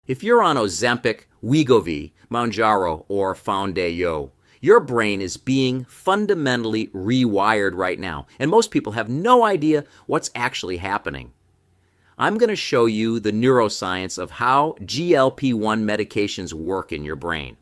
If you're on Ozempic, Wegovy, Mounjaro, or Foundayo, your brain is being fundamentally rewired right now, and most people have no idea what's actually happening. I'm going to show you the neuroscience of how GLP-1 medications work in your brain.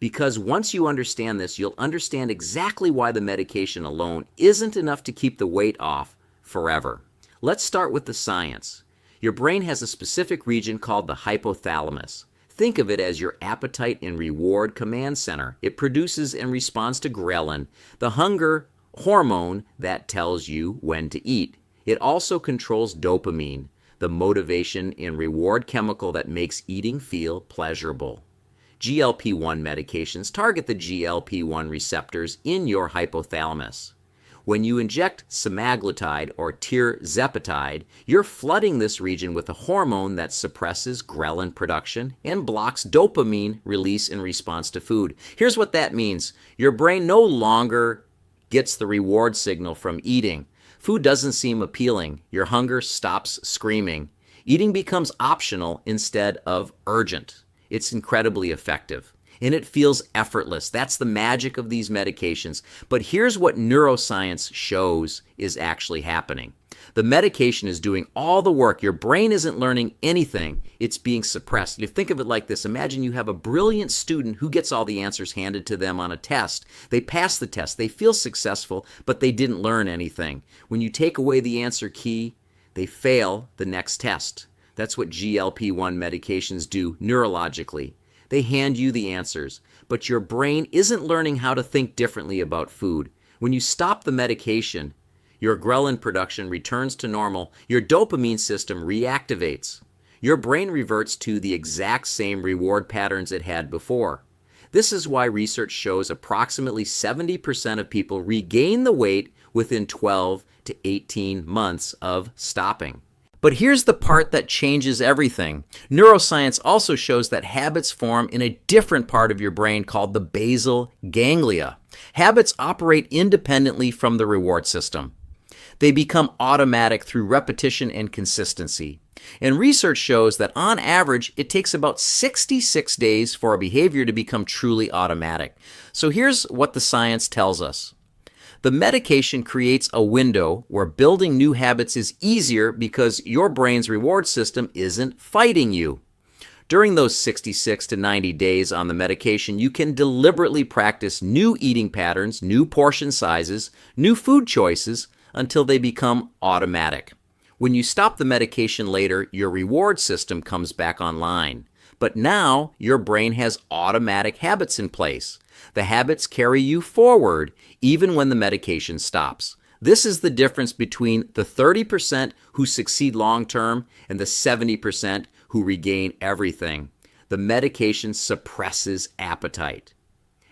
Because once you understand this, you'll understand exactly why the medication alone isn't enough to keep the weight off forever. Let's start with the science. Your brain has a specific region called the hypothalamus. Think of it as your appetite and reward command center. It produces and responds to ghrelin, the hunger hormone that tells you when to eat. It also controls dopamine, the motivation and reward chemical that makes eating feel pleasurable. GLP-1 medications target the GLP-1 receptors in your hypothalamus. When you inject semaglutide or tirzepatide, you're flooding this region with a hormone that suppresses ghrelin production and blocks dopamine release in response to food. Here's what that means. Your brain no longer gets the reward signal from eating. Food doesn't seem appealing. Your hunger stops screaming. Eating becomes optional instead of urgent. It's incredibly effective. And it feels effortless. That's the magic of these medications. But here's what neuroscience shows is actually happening. The medication is doing all the work. Your brain isn't learning anything. It's being suppressed. You think of it like this. Imagine you have a brilliant student who gets all the answers handed to them on a test. They pass the test. They feel successful, but they didn't learn anything. When you take away the answer key, they fail the next test. That's what GLP-1 medications do neurologically. They hand you the answers, but your brain isn't learning how to think differently about food. When you stop the medication, your ghrelin production returns to normal, your dopamine system reactivates. Your brain reverts to the exact same reward patterns it had before. This is why research shows approximately 70% of people regain the weight within 12 to 18 months of stopping. But here's the part that changes everything. Neuroscience also shows that habits form in a different part of your brain called the basal ganglia. Habits operate independently from the reward system. They become automatic through repetition and consistency. And research shows that on average, it takes about 66 days for a behavior to become truly automatic. So here's what the science tells us. The medication creates a window where building new habits is easier because your brain's reward system isn't fighting you. During those 66 to 90 days on the medication, you can deliberately practice new eating patterns, new portion sizes, new food choices until they become automatic. When you stop the medication later, your reward system comes back online. But now your brain has automatic habits in place. The habits carry you forward even when the medication stops. This is the difference between the 30% who succeed long-term and the 70% who regain everything. The medication suppresses appetite.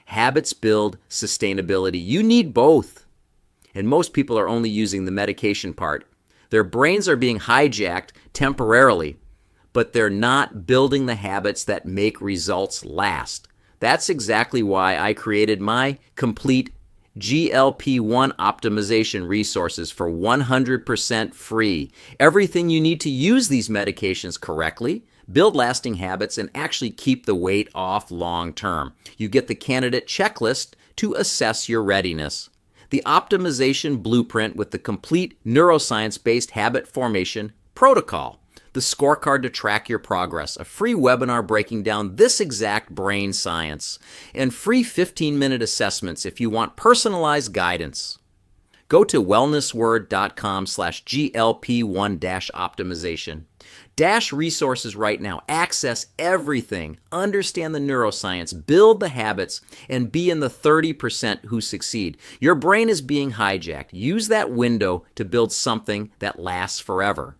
Habits build sustainability. You need both. And most people are only using the medication part. Their brains are being hijacked temporarily, but they're not building the habits that make results last. That's exactly why I created my complete GLP-1 optimization resources for 100% free. Everything you need to use these medications correctly, build lasting habits, and actually keep the weight off long term. You get the candidate checklist to assess your readiness. The optimization blueprint with the complete neuroscience-based habit formation protocol. The scorecard to track your progress, a free webinar breaking down this exact brain science, and free 15-minute assessments if you want personalized guidance. Go to wellnessword.com/GLP1-optimization. Dash resources right now. Access everything. Understand the neuroscience. Build the habits and be in the 30% who succeed. Your brain is being hijacked. Use that window to build something that lasts forever.